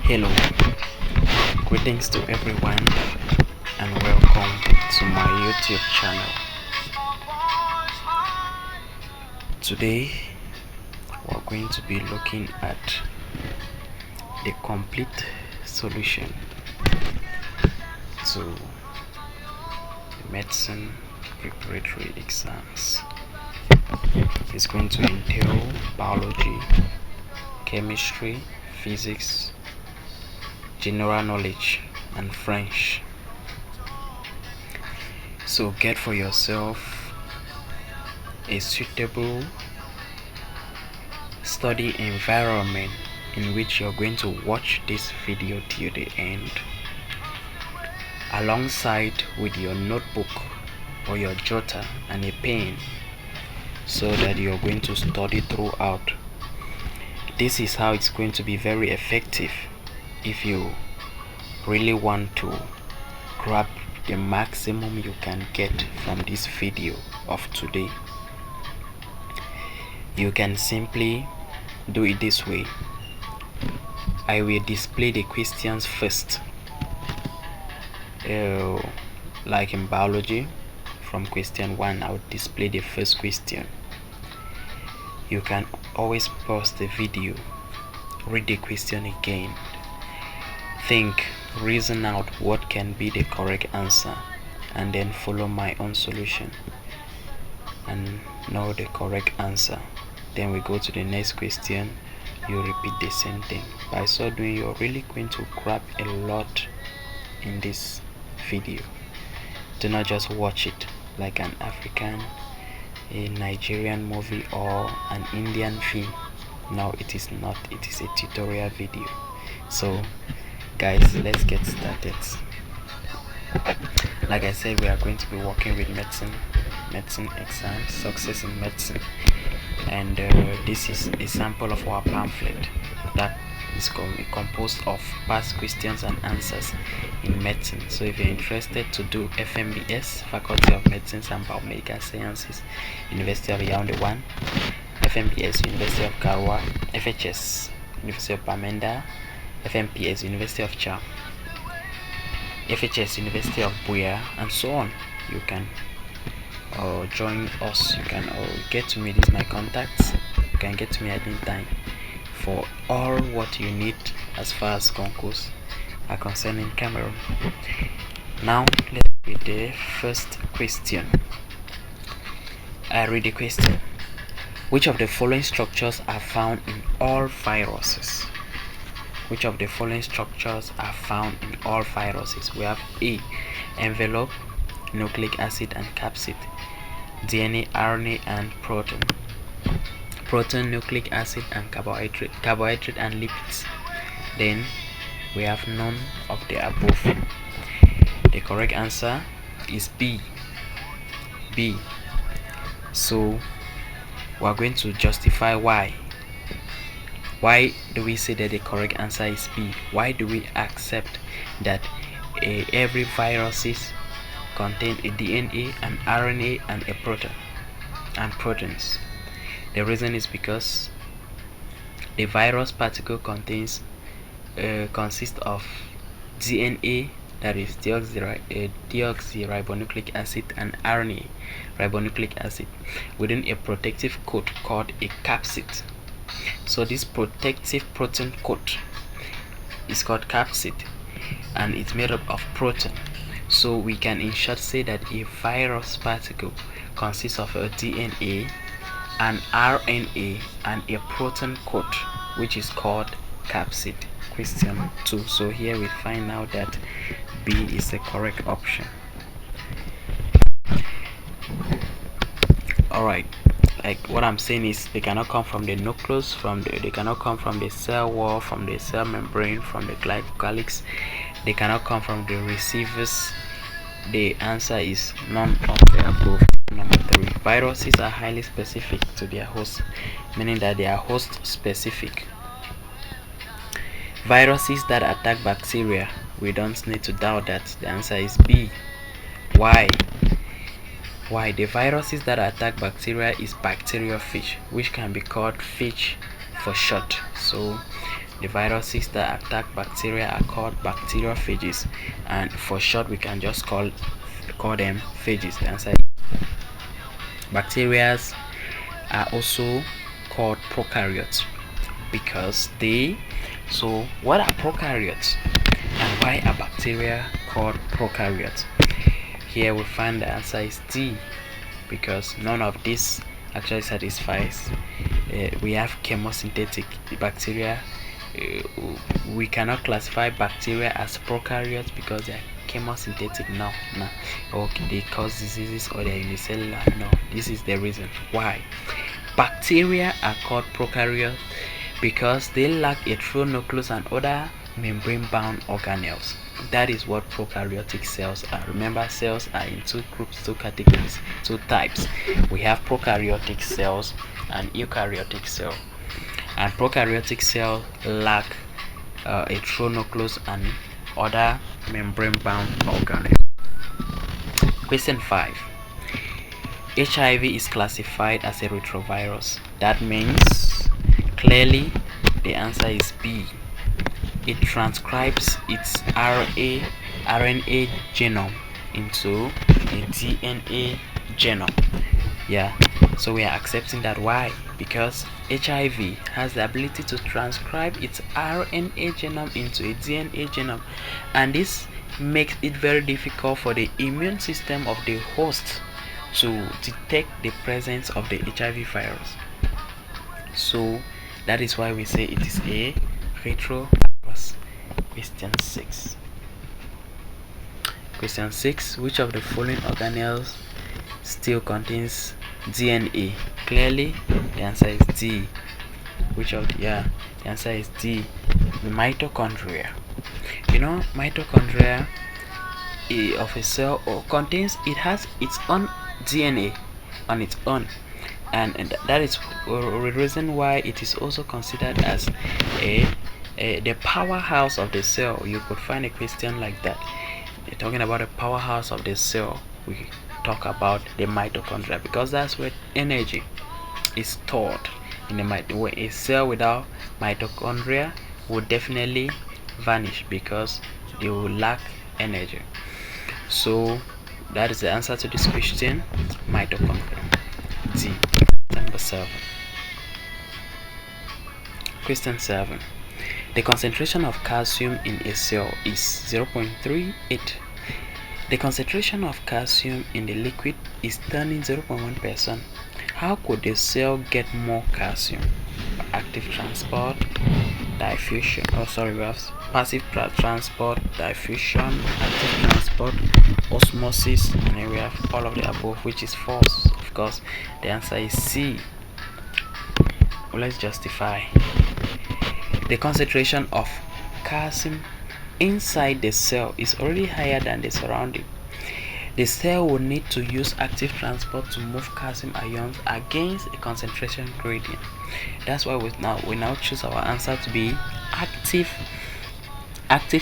Hello, greetings to everyone and welcome to my YouTube channel. Today we're going to be looking at a complete solution to medicine preparatory exams. It's going to entail biology, chemistry, physics, general knowledge and French. So get for yourself a suitable study environment in which you're going to watch this video till the end, alongside with your notebook or your jotter and a pen, so that you're going to study throughout. This is how it's going to be very effective if you really want to grab the maximum you can get from this video of today. You can simply do it this way. I will display the questions first, like in biology. From question 1, I will display the first question. You can always pause the video, read the question again, think, reason out what can be the correct answer, and then follow my own solution and know the correct answer. Then we go to the next question. You repeat the same thing. By so doing, you're really going to grab a lot in this video. Do not just watch it like an African, a Nigerian movie or an Indian film. No, it is not. It is a tutorial video. So guys, let's get started. Like I said, we are going to be working with medicine exams, success in medicine, and this is a sample of our pamphlet that is composed of past questions and answers in medicine. So if you're interested to do Fmbs, Faculty of Medicine and Biomedical Sciences, University of Yaoundé 1, Fmbs, University of Garoua, FHS, University of Bamenda, Fmps, University of Cham, FHS, University of Buea, and so on. You can join us. You can get to me. These are my contacts. You can get to me at any time for all what you need as far as concours are concerned in Cameroon. Now let's read the first question. I read the question. Which of the following structures are found in all viruses? Which of the following structures are found in all viruses? We have A, envelope, nucleic acid and capsid, DNA, RNA and protein, nucleic acid and carbohydrate and lipids. Then we have none of the above. The correct answer is B. So we are going to justify why. Why do we say that the correct answer is B? Why do we accept that every viruses contain a DNA, an RNA and a protein and proteins? The reason is because the virus particle consists of DNA, that is deoxyribonucleic acid, and RNA, ribonucleic acid, within a protective coat called a capsid. So this protective protein coat is called capsid and it's made up of protein. So we can in short say that a virus particle consists of a DNA, an RNA and a protein coat, which is called capsid. Question 2. So here we find out that B is the correct option. Alright, like what I'm saying is they cannot come from the nucleus, they cannot come from the cell wall, from the cell membrane, from the glycocalyx. They cannot come from the receivers. The answer is none of the above. Number 3. Viruses are highly specific to their host, meaning that they are host specific. Viruses that attack bacteria, we don't need to doubt that. The answer is B. Why? The viruses that attack bacteria is bacteriophage, which can be called phage for short. So The viruses that attack bacteria are called bacteriophages, and for short we can just call them phages. The answer is bacteria are also called prokaryotes because they. So what are prokaryotes and why are bacteria called prokaryotes? Here we find the answer is D, because none of this actually satisfies. We have chemosynthetic bacteria. We cannot classify bacteria as prokaryotes because they are chemosynthetic. No. Okay, they cause diseases or they are unicellular. No, this is the reason why bacteria are called prokaryotes, because they lack a true nucleus and other membrane-bound organelles. That is what prokaryotic cells are. Remember, cells are in two groups, two categories, two types. We have prokaryotic cells and eukaryotic cell. And prokaryotic cells lack a true nucleus and other membrane-bound organelles. Question 5. HIV is classified as a retrovirus. That means clearly the answer is B. It transcribes its RNA genome into a DNA genome. Yeah, so we are accepting that. Why? Because HIV has the ability to transcribe its RNA genome into a DNA genome, and this makes it very difficult for the immune system of the host to detect the presence of the HIV virus. So that is why we say it is a retrovirus. Question 6. Question 6. Which of the following organelles still contains DNA? Clearly, the answer is D. The answer is D. The mitochondria. You know, mitochondria of a cell has its own DNA on its own, and that is the reason why it is also considered as the powerhouse of the cell. You could find a question like that. You're talking about the powerhouse of the cell. We talk about the mitochondria because that's where energy is stored in the mitochondria. A cell without mitochondria would definitely vanish because they will lack energy. So that is the answer to this question, mitochondria. D. Number 7. Question 7. The concentration of calcium in a cell is 0.38. The concentration of calcium in the liquid is turning 0.1%. How could the cell get more calcium? Active transport, diffusion. We have passive transport, diffusion, active transport, osmosis, and then we have all of the above, which is false. Of course, the answer is C. Let's justify. The concentration of calcium inside the cell is already higher than the surrounding. The cell will need to use active transport to move calcium ions against a concentration gradient. That's why we now choose our answer to be active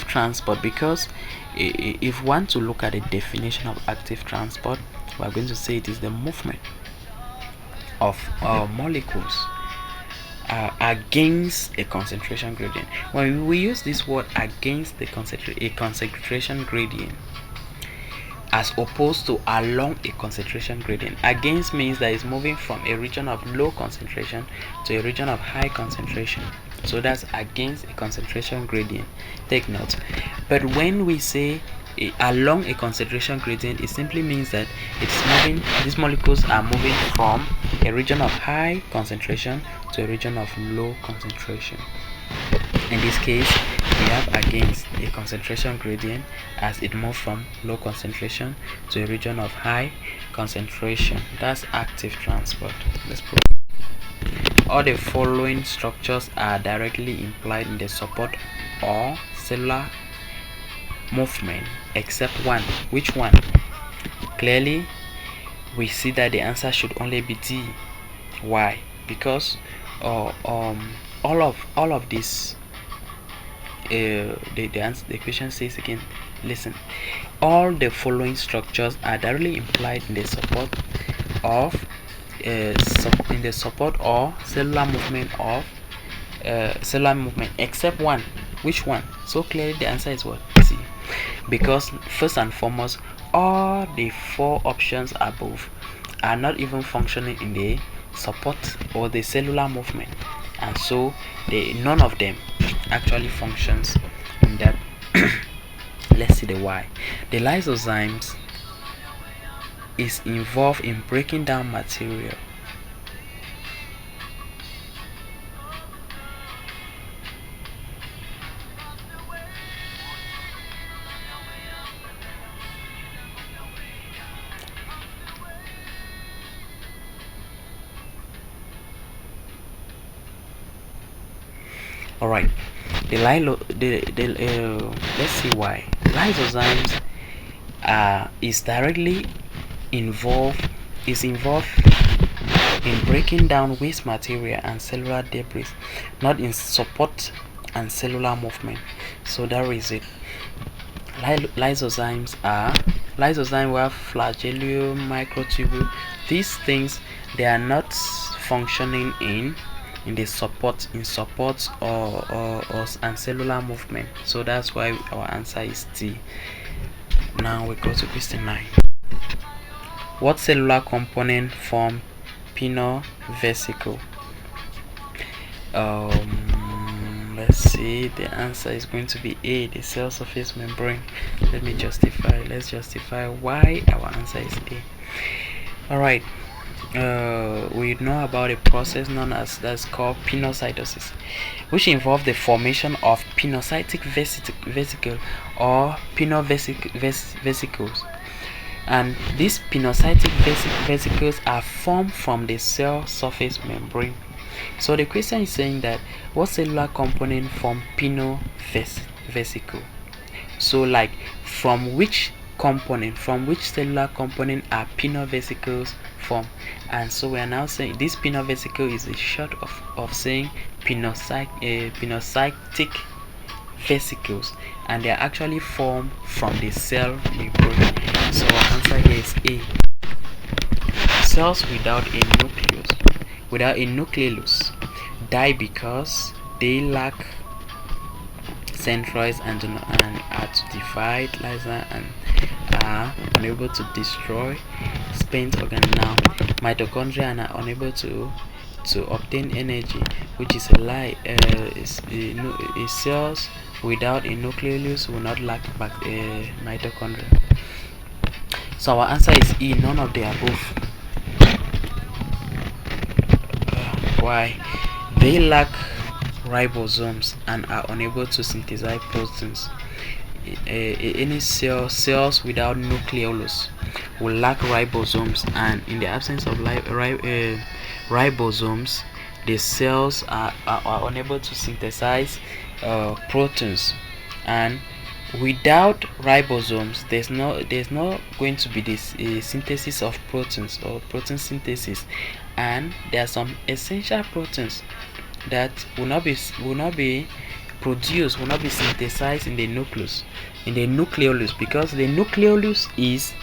transport, because if we want to look at the definition of active transport, we are going to say it is the movement of molecules against a concentration gradient. When we use this word against a concentration gradient as opposed to along a concentration gradient, against means that it's moving from a region of low concentration to a region of high concentration. So that's against a concentration gradient. Take note. But when we say along a concentration gradient, it simply means that it's moving, these molecules are moving from a region of high concentration to a region of low concentration. In this case, we have against a concentration gradient as it moves from low concentration to a region of high concentration. That's active transport. Let's prove. All the following structures are directly implied in the support or cellular movement except one. Which one? Clearly, we see that the answer should only be D. Why? Because all of this. The question says again. Listen. All the following structures are directly implied in the support of or cellular movement of cellular movement except one. Which one? So clearly the answer is what? C. Because first and foremost, all the four options above are not even functioning in the support or the cellular movement, and so none of them actually functions in that. Let's see the why. The lysozymes is involved in breaking down material. Alright, let's see why. Lysozymes is directly involved in breaking down waste material and cellular debris, not in support and cellular movement. So that is it. Lysozymes were flagellum, microtubule. These things, they are not functioning in the support or and cellular movement. So that's why our answer is T. Now we go to question 9. What cellular component form pinna vesicle? Let's see, the answer is going to be A, the cell surface membrane. Let's justify why our answer is A. Alright, we know about a process known as that's called pinocytosis, which involves the formation of pinocytic vesicle or vesicles, and these pinocytic vesicles are formed from the cell surface membrane. So the question is saying that what cellular component form vesicle? So like from which cellular component are vesicles formed? And so we are now saying this vesicle is a short of saying pinocytic vesicles, and they are actually formed from the cell membrane. So our answer here is A. Cells without a nucleus die because they lack centroids and are to divide lysa and are unable to destroy spent organ. Now mitochondria and are unable to obtain energy, which is a lie. Cells without a nucleus will not lack mitochondria. So our answer is E, none of the above. Why? They lack ribosomes and are unable to synthesize proteins. Any cells without nucleolus will lack ribosomes, and in the absence of ribosomes, the cells are unable to synthesize proteins. And without ribosomes, there's not going to be this synthesis of proteins or protein synthesis, and there are some essential proteins that will not be synthesized in the nucleus, because the nucleolus is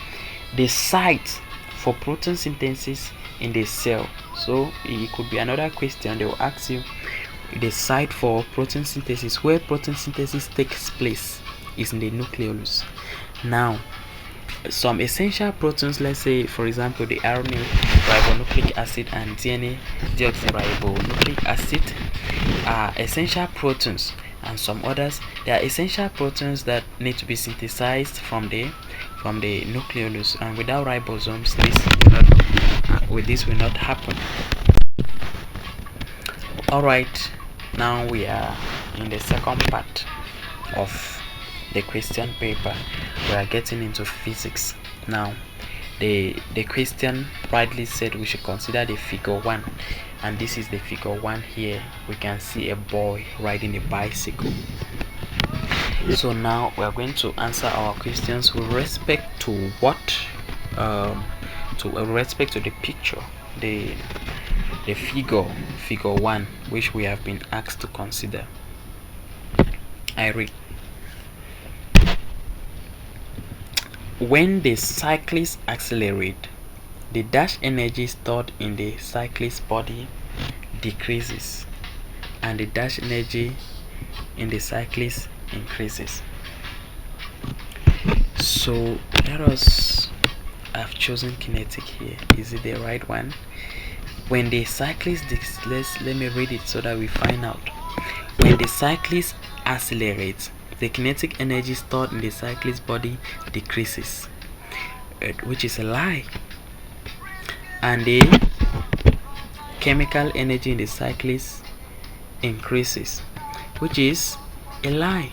the site for protein synthesis in the cell. So it could be another question. They will ask you the site for protein synthesis, where protein synthesis takes place, is in the nucleolus. Now some essential proteins, let's say for example the RNA, ribonucleic acid, and DNA deoxyribonucleic acid, are essential proteins, and some others, they are essential proteins that need to be synthesized from the nucleolus, and without ribosomes this will not happen. Alright, now we are in the second part of the question paper. We are getting into physics now. The question rightly said we should consider the figure 1, and this is the figure 1 here. We can see a boy riding a bicycle. So now we are going to answer our questions with respect to what respect to the picture, the figure 1, which we have been asked to consider. I read. When the cyclist accelerates, the dash energy stored in the cyclist's body decreases. and the dash energy in the cyclist increases. So I've chosen kinetic here. Is it the right one? When the cyclist let me read it so that we find out. When the cyclist accelerates, the kinetic energy stored in the cyclist's body decreases, which is a lie, and the chemical energy in the cyclist increases, which is a lie.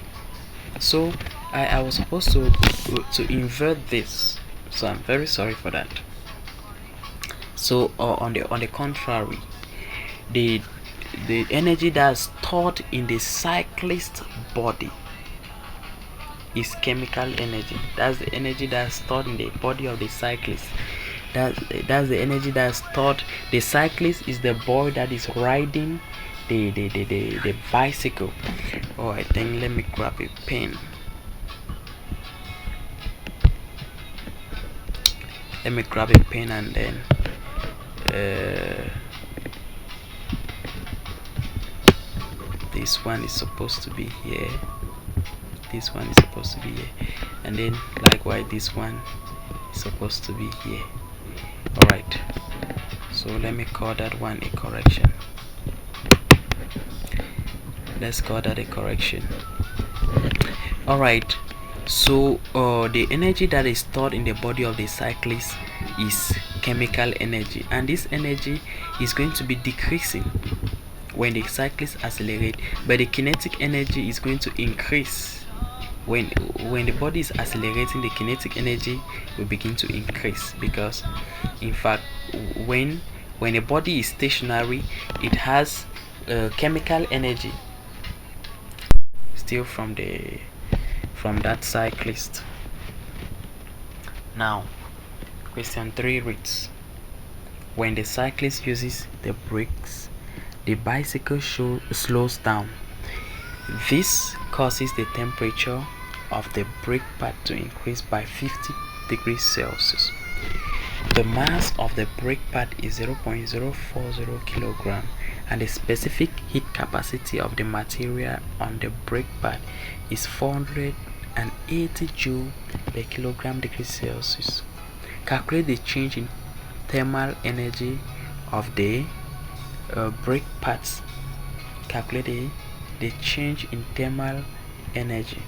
So I was supposed to invert this, so I'm very sorry for that. So on the contrary, the energy that's stored in the cyclist body is chemical energy. That's the energy that's stored in the body of the cyclist. That's the energy that's stored. The cyclist is the boy that is riding the bicycle. Oh, I think let me grab a pen. Let me grab a pen and then this one is supposed to be here, this one is supposed to be here, and then likewise this one is supposed to be here. Alright, so let me call that one a correction. Let's call that a correction. Alright, so the energy that is stored in the body of the cyclist is chemical energy, and this energy is going to be decreasing when the cyclist accelerate, but the kinetic energy is going to increase. When the body is accelerating, the kinetic energy will begin to increase, because in fact when the body is stationary, it has chemical energy still from that cyclist. Now question 3 reads, when the cyclist uses the brakes, the bicycle slows down. This causes the temperature of the brake pad to increase by 50 degrees Celsius. The mass of the brake pad is 0.040 kilogram, and the specific heat capacity of the material on the brake pad is 480 joule per kilogram degrees Celsius. Calculate the change in thermal energy of the brake pads. Calculate the change in thermal energy.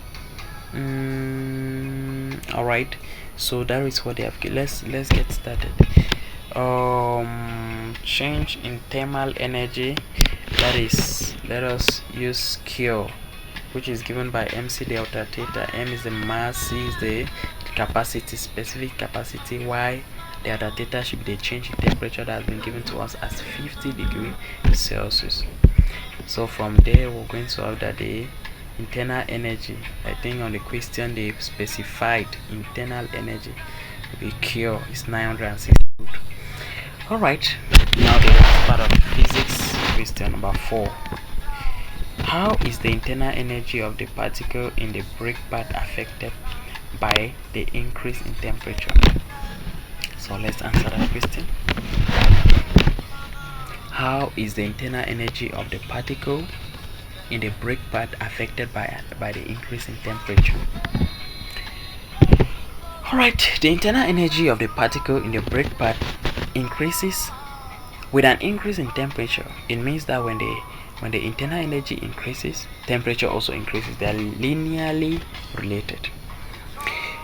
Alright, so that is what they have. Let's get started. Change in thermal energy, that is, let us use Q, which is given by MC delta theta. M is the mass, C is the capacity, specific capacity, Y delta theta should be the change in temperature that has been given to us as 50 degrees Celsius. So from there we're going to have that the internal energy, I think on the question they specified internal energy to be Q is 960 Joule. Alright, now the last part of physics, question number 4. How is the internal energy of the particle in the brake pad affected by the increase in temperature? So let's answer that question. How is the internal energy of the particle in the brake pad affected by the increase in temperature? Alright, the internal energy of the particle in the brake pad increases with an increase in temperature. It means that when the internal energy increases, temperature also increases. They are linearly related.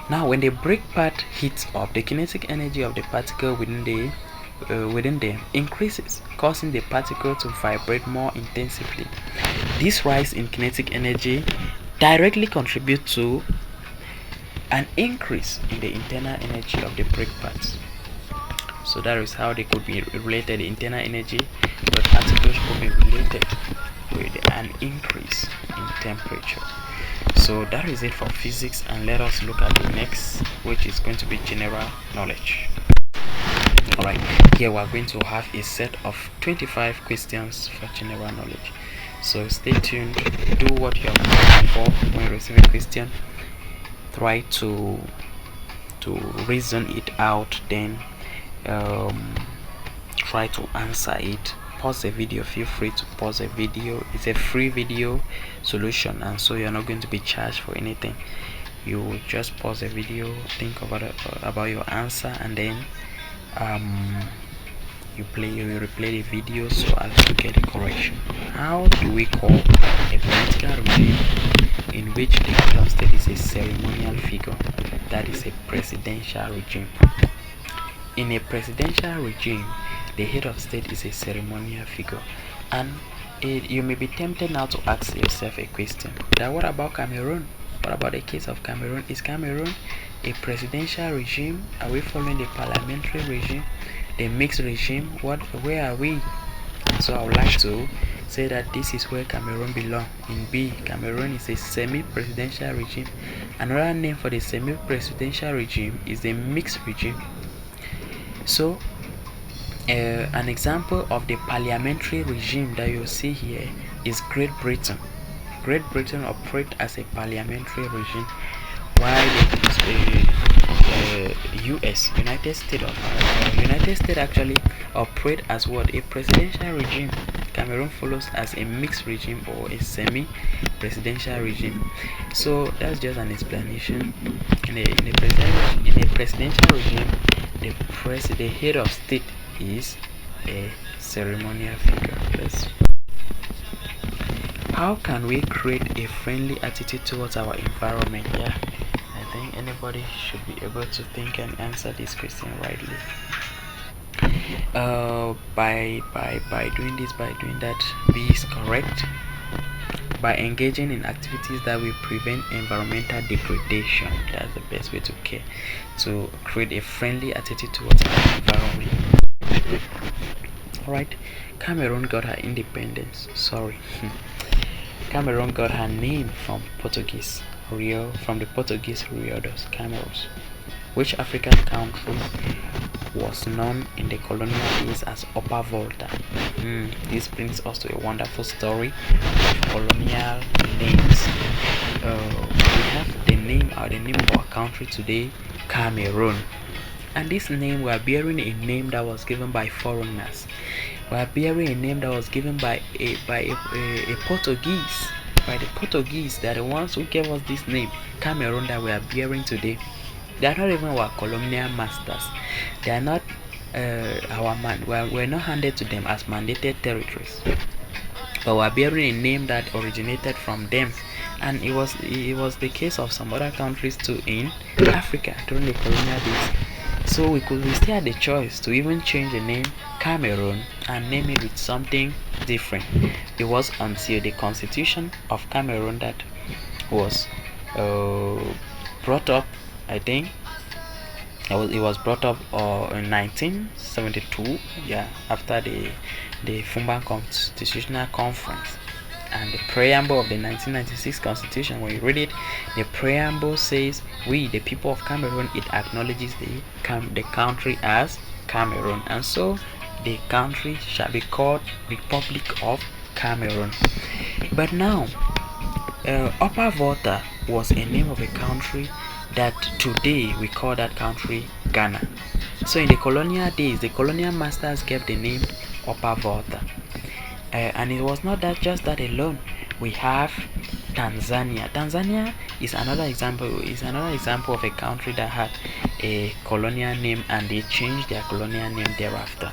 Now when the brake pad heats up, the kinetic energy of the particle within them increases, causing the particle to vibrate more intensively. This rise in kinetic energy directly contributes to an increase in the internal energy of the brake pads. So that is how they could be related. The internal energy of the particles could be related with an increase in temperature. So that is it for physics, and let us look at the next, which is going to be general knowledge. Alright, here we are going to have a set of 25 questions for general knowledge. So stay tuned, do what you have done before when you receive a question. Try to reason it out, then try to answer it pause the video, feel free to pause the video. It's a free video solution, and so you're not going to be charged for anything. You will just pause the video, think about your answer, and then you replay the video so as to get the correction. How do we call a political regime in which the head of state is a ceremonial figure? That is a presidential regime. In a presidential regime, the head of state is a ceremonial figure, and you may be tempted now to ask yourself a question: that what about Cameroon? What about the case of Cameroon? Is Cameroon a presidential regime? Are we following the parliamentary regime, the mixed regime? Where are we? So I would like to say that this is where Cameroon belongs. In B, Cameroon is a semi-presidential regime. Another name for the semi-presidential regime is the mixed regime. So an example of the parliamentary regime that you see here is Great Britain. Great Britain operates as a parliamentary regime, while the United States actually operate as what? A presidential regime. Cameroon follows as a mixed regime or a semi-presidential regime. So that's just an explanation. In a presidential regime, the head of state is a ceremonial figure. How can we create a friendly attitude towards our environment? Yeah, I think anybody should be able to think and answer this question rightly. By doing this, by doing that, B is correct. By engaging in activities that will prevent environmental degradation. That's the best way to create a friendly attitude towards our environment. Alright, Cameroon got her independence. Cameroon got her name from the Portuguese Rio dos Cameros. Which African country was known in the colonial days as Upper Volta? This brings us to a wonderful story of colonial names. We have the name of our country today, Cameroon, and this name, we are bearing a name that was given by foreigners. We are bearing a name that was given by a Portuguese. By the Portuguese, they are the ones who gave us this name, Cameroon, that we are bearing today. They are not even our colonial masters. They are not we're not handed to them as mandated territories, but we are bearing a name that originated from them. And it was the case of some other countries too in Africa during the colonial days. So we still had the choice to even change the name Cameroon and name it with something different. It was until the Constitution of Cameroon that was brought up. I think it was brought up in 1972. Yeah, after the Fmbs Constitutional Conference. And the preamble of the 1996 Constitution, when you read it, the preamble says, "We, the people of Cameroon," it acknowledges the country as Cameroon, and so the country shall be called Republic of Cameroon. But now, Upper Volta was a name of a country that today we call that country Ghana. So in the colonial days, the colonial masters gave the name Upper Volta. And it was not just that alone. We have Tanzania. Tanzania is another example. Of a country that had a colonial name, and they changed their colonial name thereafter.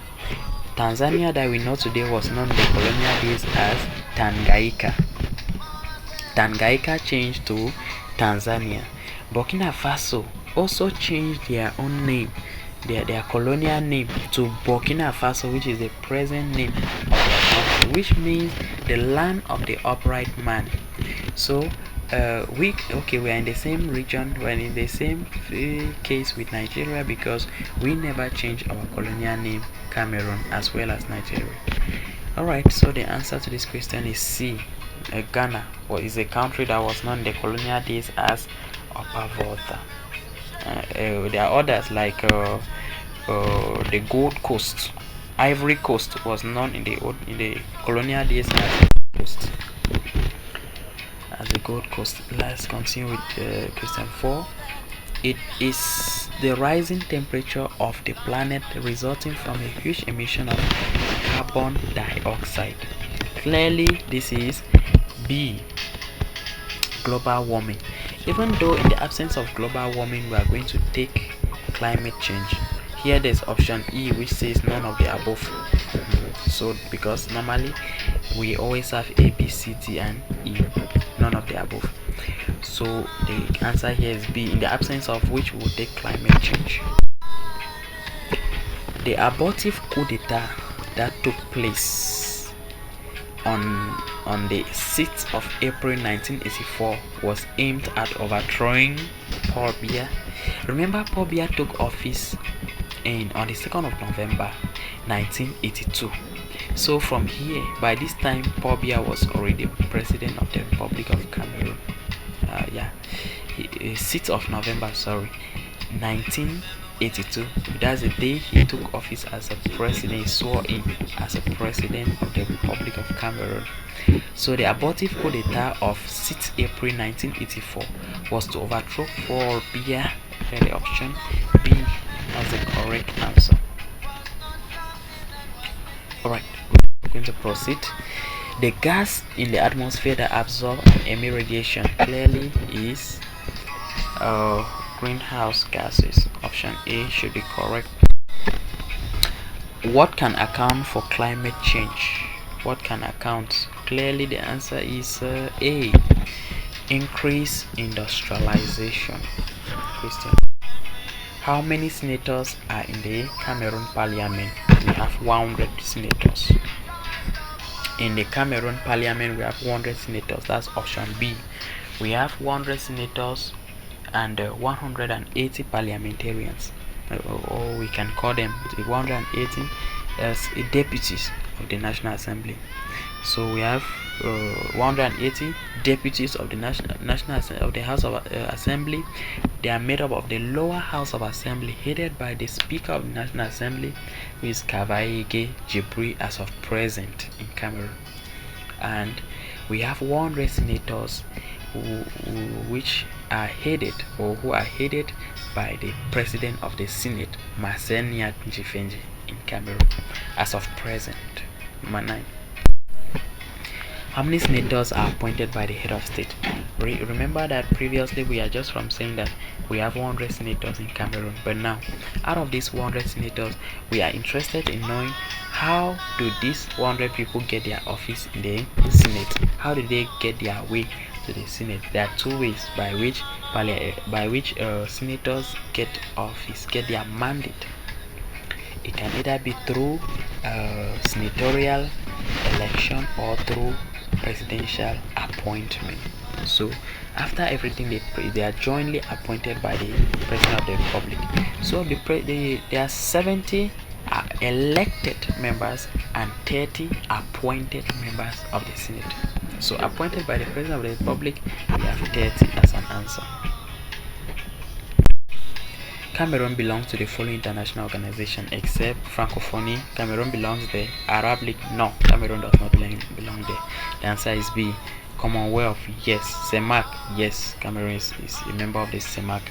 Tanzania that we know today was known in the colonial days as Tanganyika. Tanganyika changed to Tanzania. Burkina Faso also changed their own name, their colonial name, to Burkina Faso, which is the present name of their country, which means the land of the upright man. So we are in the same region, we're in the same case with Nigeria, because we never changed our colonial name, Cameroon, as well as Nigeria. Alright, so the answer to this question is C. Ghana is a country that was known in the colonial days as Upper Volta. There are others like the Gold Coast. Ivory Coast was known in the colonial days as the Gold Coast. Let's continue with question 4. It is the rising temperature of the planet resulting from a huge emission of carbon dioxide. Clearly, this is B, global warming. Even though in the absence of global warming, we are going to take climate change. Here there's option E, which says none of the above. So because normally we always have A, B, C, D and E, none of the above. So the answer here is B, in the absence of which we will take climate change. The abortive coup d'etat that took place on the 6th of April 1984 was aimed at overthrowing Paul Biya. Remember, Paul Biya took office on the 2nd of November 1982. So from here, by this time, Paul Biya was already president of the Republic of Cameroon. 6th of November, 1982. That's the day he took office as a president. He swore in as a president of the Republic of Cameroon. So the abortive coup d'etat of 6th April 1984 was to overthrow Paul Biya. The option B as the correct answer. Alright, we're going to proceed. The gas in the atmosphere that absorb and emit radiation clearly is greenhouse gases. Option A should be correct. What can account for climate change? What can account? Clearly the answer is A, increase industrialization. Question: how many senators are in the Cameroon parliament? We have 100 senators. In the Cameroon parliament, we have 100 senators. That's option B. We have 100 senators and 180 parliamentarians, or we can call them the 180 as deputies of the National Assembly. So we have 180 deputies of the national of the House of Assembly. They are made up of the lower House of Assembly, headed by the Speaker of the National Assembly, who is Kavaige Jibri as of present in Cameroon. And we have 100 senators which are headed by the President of the Senate, Masenia Njifenji, in Cameroon as of present. Number 9. How many senators are appointed by the head of state? Remember that previously we are just from saying that we have 100 senators in Cameroon, but now out of these 100 senators, we are interested in knowing how do these 100 people get their office in the Senate? How do they get their way to the Senate? There are two ways by which senators get office, get their mandate. It can either be through senatorial election or through presidential appointment. So after everything, they are jointly appointed by the President of the Republic. So there are 70 elected members and 30 appointed members of the Senate. So appointed by the President of the Republic, we have 30 as an answer. Cameroon belongs to the following international organization except Francophonie. Cameroon belongs there. Arab League? No, Cameroon does not belong there. The answer is B. Commonwealth? Yes. CEMAC? Yes, Cameroon is a member of the CEMAC.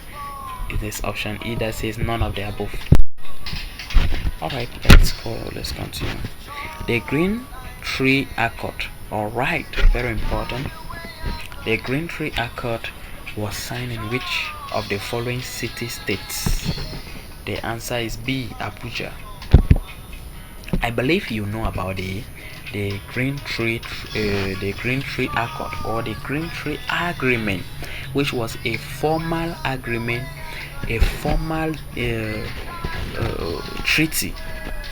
This option E that says none of the above. Alright, let's continue. The Green Tree Accord. Alright, very important. The Green Tree Accord was signed in which of the following city-states? The answer is B, Abuja. I believe you know about the Green Tree Accord or the Green Tree Agreement, which was a formal agreement, a formal treaty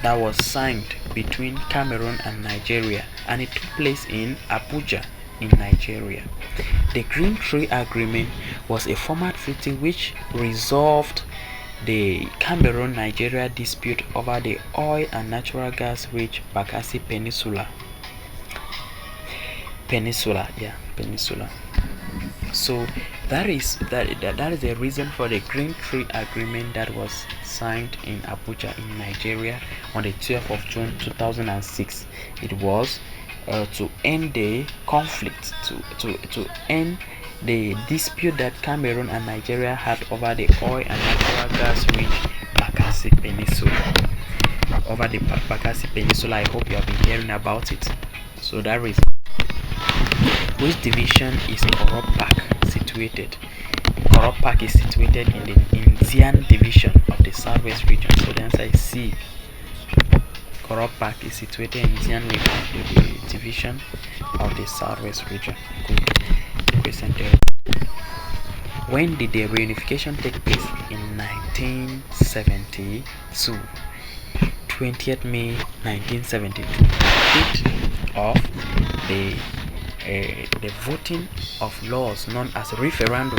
that was signed between Cameroon and Nigeria, and it took place in Abuja in Nigeria. The Green Tree Agreement was a formal treaty which resolved the Cameroon-Nigeria dispute over the oil and natural gas rich Bakassi Peninsula. So that is the reason for the Green Tree Agreement that was signed in Abuja in Nigeria on the 12th of June 2006. It was to end the conflict, to end the dispute that Cameroon and Nigeria had over the oil and natural gas rich Bakassi Peninsula. over the Bakassi Peninsula. I hope you have been hearing about it. So that reason. Which division is Korop Park situated? Korop Park is situated in the Indian division of the Southwest region. So the answer is C. Korop Park is situated in Indian division of the Southwest region. Good. Question 3. When did the reunification take place? In 1972. 20th May 1972. Date of the voting of laws known as referendum.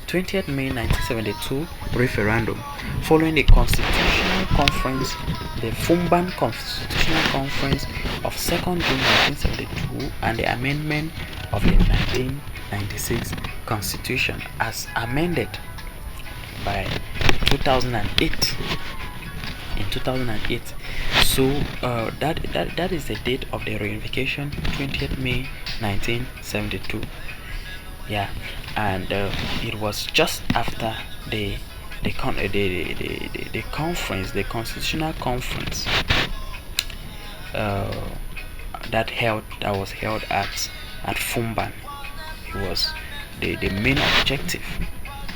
20th May 1972 referendum, following the Constitutional Conference, the Fmps Constitutional Conference of 2nd June 1972, and the amendment of the 1996 Constitution as amended by 2008. In 2008. So that is the date of the reunification, 20th May 1972. Yeah, and it was just after the conference, the Constitutional Conference that was held at Fmps. It was the main objective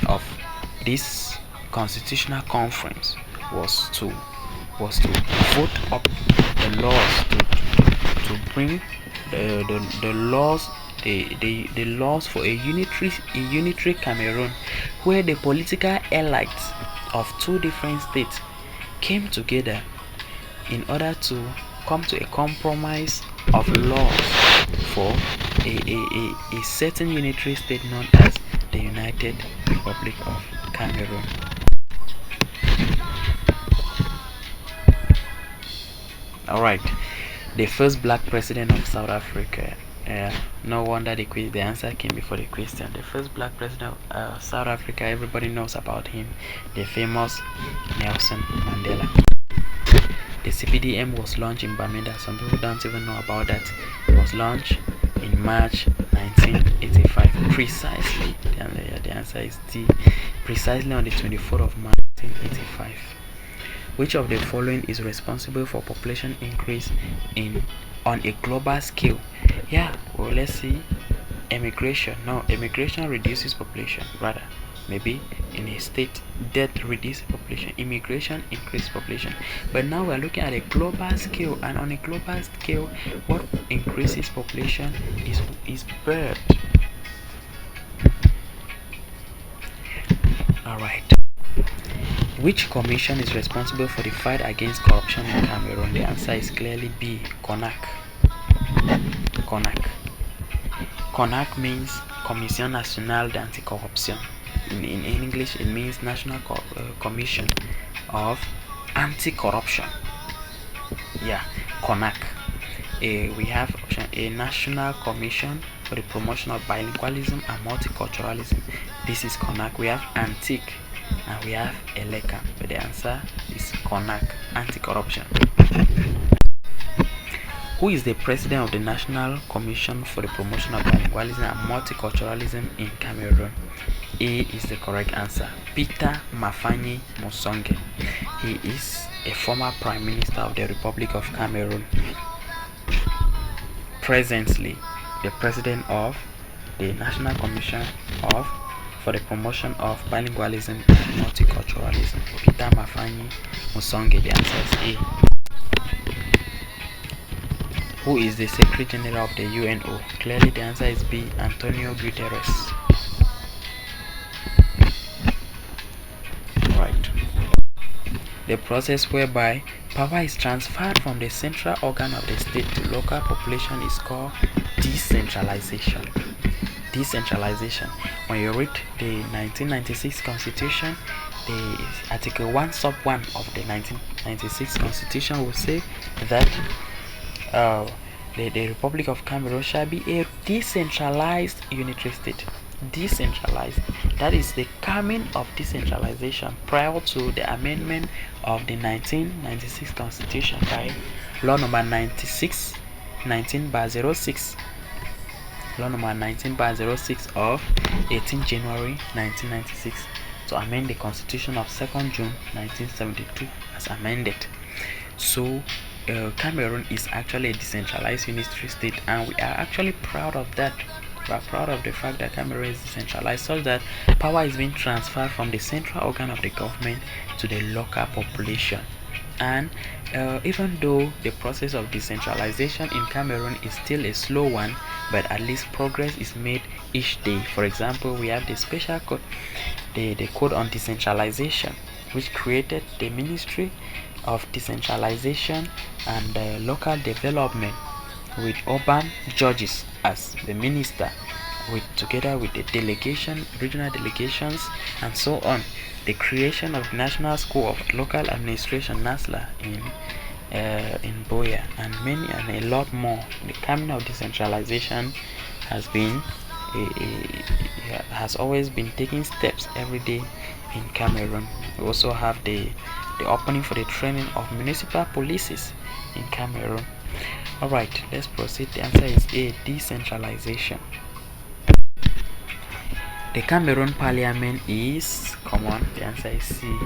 of this Constitutional Conference was to vote up the laws to bring the laws for a unitary Cameroon, where the political elites of two different states came together in order to come to a compromise of laws for a certain unitary state known as the United Republic of Cameroon. Alright, the first black president of South Africa. No wonder the answer came before the question. The first black president of South Africa, everybody knows about him, the famous Nelson Mandela. The CPDM was launched in Bermuda. Some people don't even know about that. It was launched in March 1985. Precisely, the answer is D. Precisely on the 24th of March 1985. Which of the following is responsible for population increase on a global scale? Yeah, well, let's see. Immigration. No, immigration reduces population. Rather, maybe in a state that reduces population, immigration increases population. But now we're looking at a global scale, and on a global scale, what increases population is birth. Alright. Which commission is responsible for the fight against corruption in Cameroon? The answer is clearly B. CONAC. CONAC means Commission Nationale d'Anticorruption. In English, it means National Commission of Anti-Corruption. Yeah, CONAC. We have option A, National Commission for the Promotion of Bilingualism and Multiculturalism. This is CONAC. We have Antique and we have ELECA, but the answer is CONAC, Anti-Corruption. Who is the president of the National Commission for the Promotion of Bilingualism and Multiculturalism in Cameroon? A is the correct answer. Peter Mafanyi Musonge. He is a former Prime Minister of the Republic of Cameroon. Presently, the president of the National Commission for the Promotion of Bilingualism and Multiculturalism, Peter Mafanyi Musonge. The answer is A. Who is the Secretary General of the UNO? Clearly the answer is B. Antonio Guterres. Right. The process whereby power is transferred from the central organ of the state to local population is called decentralization. Decentralization. When you read the 1996 Constitution, the Article 1 Sub 1 of the 1996 Constitution will say that the Republic of Cameroon shall be a decentralized unitary state. Decentralized. That is the coming of decentralization prior to the amendment of the 1996 Constitution by Law Number 19/06. Law Number 19/06 of 18 January 1996. to amend the constitution of 2nd June 1972 as amended. So Cameroon is actually a decentralized unitary state, and we are actually proud of that. We are proud of the fact that Cameroon is decentralized, such that power is being transferred from the central organ of the government to the local population. And even though the process of decentralization in Cameroon is still a slow one, but at least progress is made each day. For example, we have the special code, the code on decentralization, which created the Ministry of Decentralization and Local Development, with urban judges as the minister, together with the delegation, regional delegations, and so on. The creation of National School of Local Administration (NASLA) in Boya, and a lot more. The coming of decentralization has always been taking steps every day in Cameroon. We also have the opening for the training of municipal policies in Cameroon. Alright, let's proceed. The answer is A, decentralization. The Cameroon parliament is, come on, the answer is C.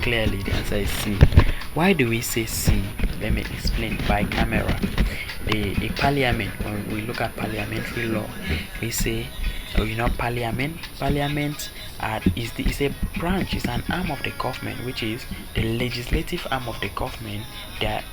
Clearly the answer is C. Why do we say C? Let me explain. Bicameral. The parliament, when we look at parliamentary law, we say, parliament is a branch, is an arm of the government, which is the legislative arm of the government. Their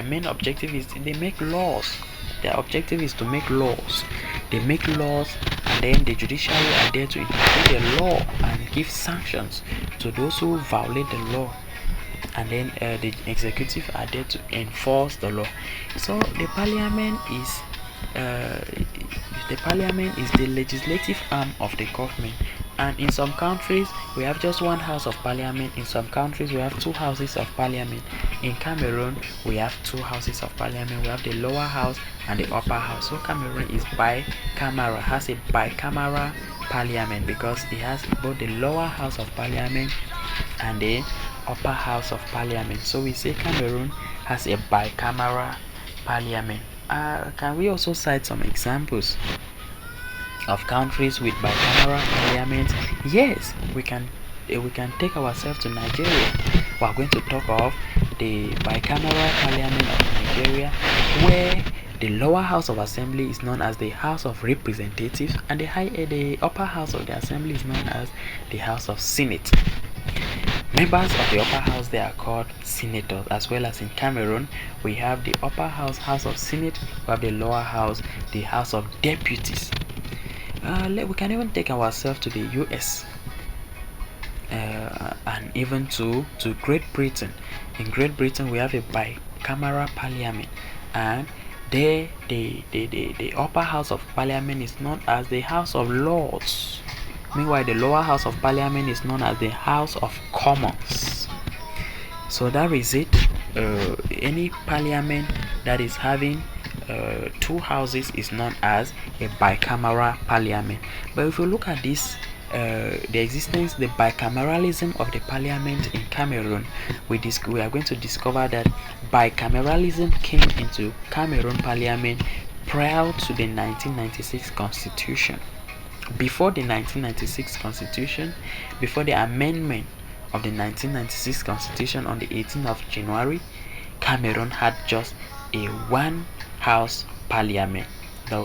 main objective is they make laws. Their objective is to make laws. They make laws, and then the judiciary are there to interpret the law and give sanctions to those who violate the law. And then the executive are there to enforce the law. So the parliament is the legislative arm of the government. And in some countries we have just one house of parliament. In some countries we have two houses of parliament. In Cameroon we have two houses of parliament. We have the lower house and the upper house. So Cameroon is bicameral, has a bicameral parliament, because it has both the lower house of parliament and the upper house of parliament. So we say Cameroon has a bicameral parliament. Can we also cite some examples of countries with bicameral parliament? Yes, we can take ourselves to Nigeria. We are going to talk of the bicameral parliament of Nigeria, where the lower house of assembly is known as the House of Representatives, and the upper house of the assembly is known as the House of Senate. Members of the upper house, they are called senators. As well as in Cameroon, we have the upper house, House of Senate. We have the lower house, the House of Deputies. We can even take ourselves to the US, and even to Great Britain. In Great Britain, we have a bicameral parliament, and there the upper house of parliament is known as the House of Lords. Meanwhile, the lower house of parliament is known as the House of Commons. So that is it. Any parliament that is having two houses is known as a bicameral parliament. But if you look at this, the bicameralism of the parliament in Cameroon, we are going to discover that bicameralism came into Cameroon parliament prior to the 1996 constitution. Before the 1996 constitution, before the amendment of the 1996 constitution on the 18th of January, Cameroon had just a one-house parliament.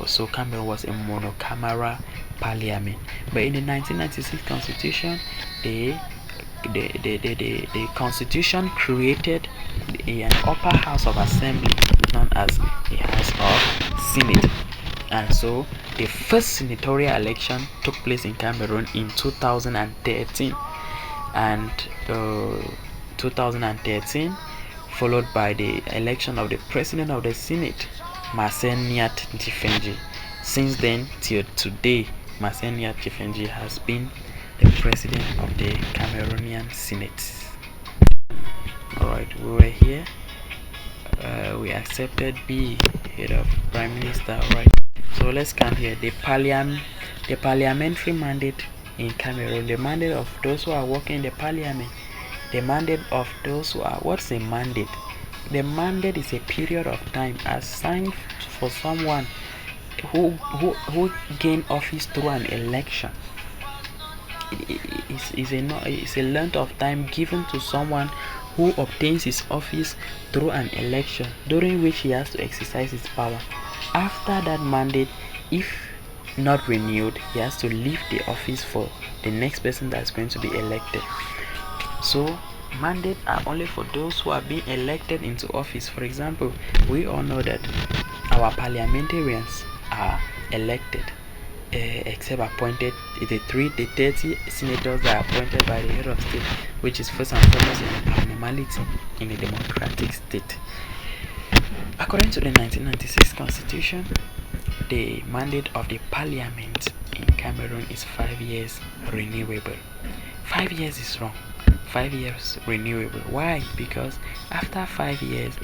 So Cameroon was a monocameral parliament. But in the 1996 constitution, the constitution created an upper house of assembly known as the House of Senate. And so the first senatorial election took place in Cameroon in 2013, and 2013 followed by the election of the president of the Senate, Marcel-Niat Tifenji. Since then till today, Marcel-Niat Tifenji has been the president of the Cameroonian Senate. Alright, we were here. We accepted B, head of prime minister. Alright, so let's come here. The parliamentary mandate in Cameroon, the mandate of those who are working in the parliament, the mandate of those who are, what's a mandate? The mandate is a period of time assigned for someone who gained office through an election. is a length of time given to someone who obtains his office through an election, during which he has to exercise his power. After that mandate, if not renewed, he has to leave the office for the next person that's going to be elected. So mandates are only for those who are being elected into office. For example, we all know that our parliamentarians are elected, except appointed. The 30 senators that are appointed by the head of state, which is first and foremost an abnormality in a democratic state. According to the 1996 constitution, the mandate of the parliament in Cameroon is 5 years renewable. 5 years is wrong. 5 years renewable. Why? Because after 5 years,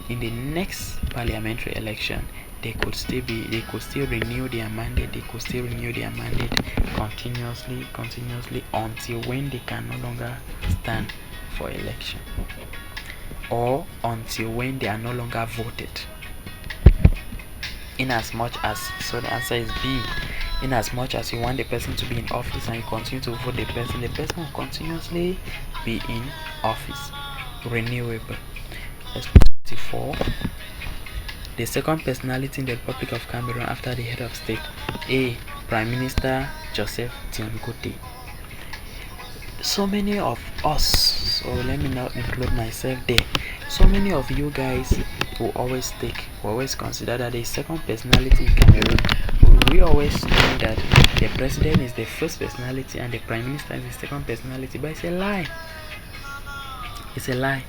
in the next parliamentary election, they could still renew their mandate. They could still renew their mandate continuously until when they can no longer stand for election, or until when they are no longer voted. In as much as, so the answer is B. In as much as you want the person to be in office and you continue to vote the person will continuously be in office. Renewable. Let's go to 4. The second personality in the Republic of Cameroon after the head of state. A. Prime Minister Joseph Tiongote. So many of us, so let me not include myself there, so many of you guys will always consider that the second personality in Cameroon, we always think that the president is the first personality and the prime minister is the second personality, but it's a lie. It's a lie.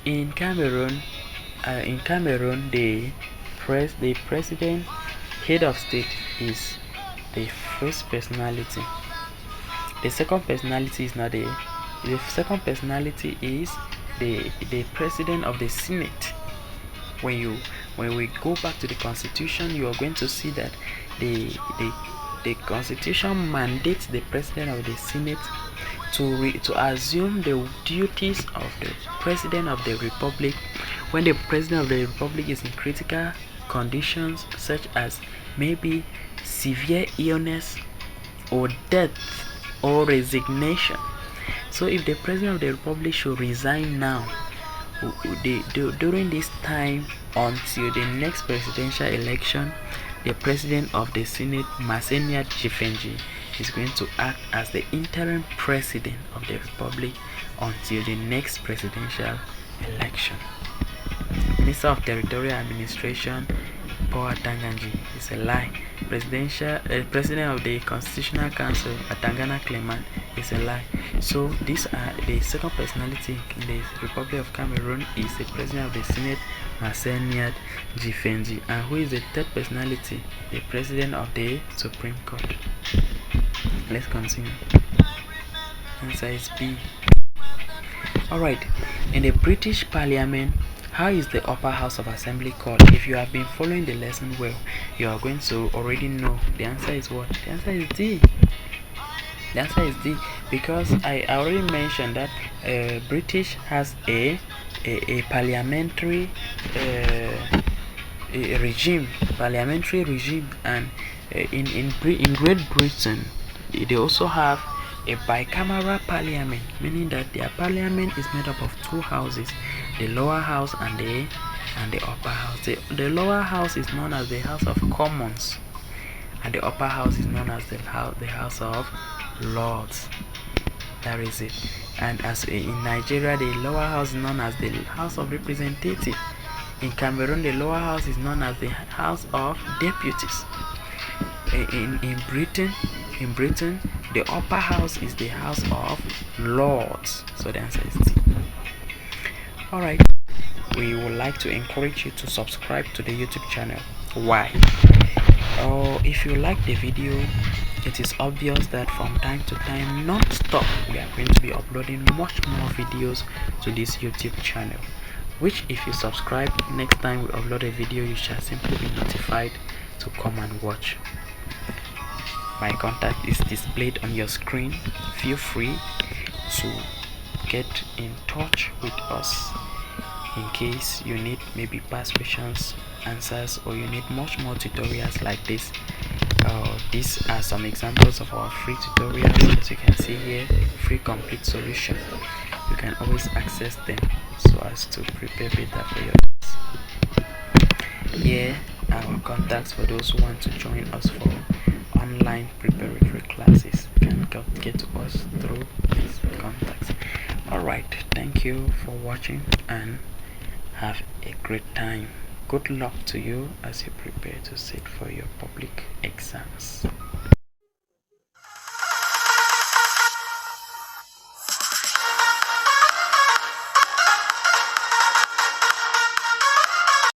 In Cameroon, the president, head of state, is the first personality. The second personality is not the second personality is the president of the Senate. When we go back to the constitution, you are going to see that the constitution mandates the president of the Senate to assume the duties of the president of the republic when the president of the republic is in critical conditions, such as maybe severe illness or death or resignation. So if the president of the republic should resign now, during this time until the next presidential election, the president of the Senate, Masenia Chifenji, is going to act as the interim president of the republic until the next presidential election. Minister of Territorial Administration, Power Tanganji, is a lie. President of the Constitutional Council, Atangana Clement, is a lie. So these are the second personality in the Republic of Cameroon is the president of the Senate, Masenia Jifenji, and who is the third personality? The president of the Supreme Court. Let's continue. Answer is B. Alright, in the British Parliament, how is the upper house of assembly called? If you have been following the lesson well, you are going to already know. The answer is what? The answer is D. The answer is D, because I already mentioned that British has a parliamentary regime, and in Great Britain they also have a bicameral parliament, meaning that their parliament is made up of two houses, the lower house and the upper house. The lower house is known as the House of Commons, and the upper house is known as the House of Lords. That is it. And as in Nigeria, the lower house is known as the House of Representatives. In Cameroon, the lower house is known as the House of Deputies. In Britain, the upper house is the House of Lords. So the answer is D. Alright, we would like to encourage you to subscribe to the YouTube channel. Why? If you like the video, it is obvious that from time to time, non-stop, we are going to be uploading much more videos to this YouTube channel, which if you subscribe, next time we upload a video, you shall simply be notified to come and watch. My contact is displayed on your screen. Feel free to get in touch with us in case you need maybe past questions, answers, or you need much more tutorials like this. These are some examples of our free tutorials. As you can see here, free complete solution. You can always access them so as to prepare better for your here our contacts for those who want to join us for online preparatory classes. You can get to us through these contacts. Alright, thank you for watching and have a great time. Good luck to you as you prepare to sit for your public exams.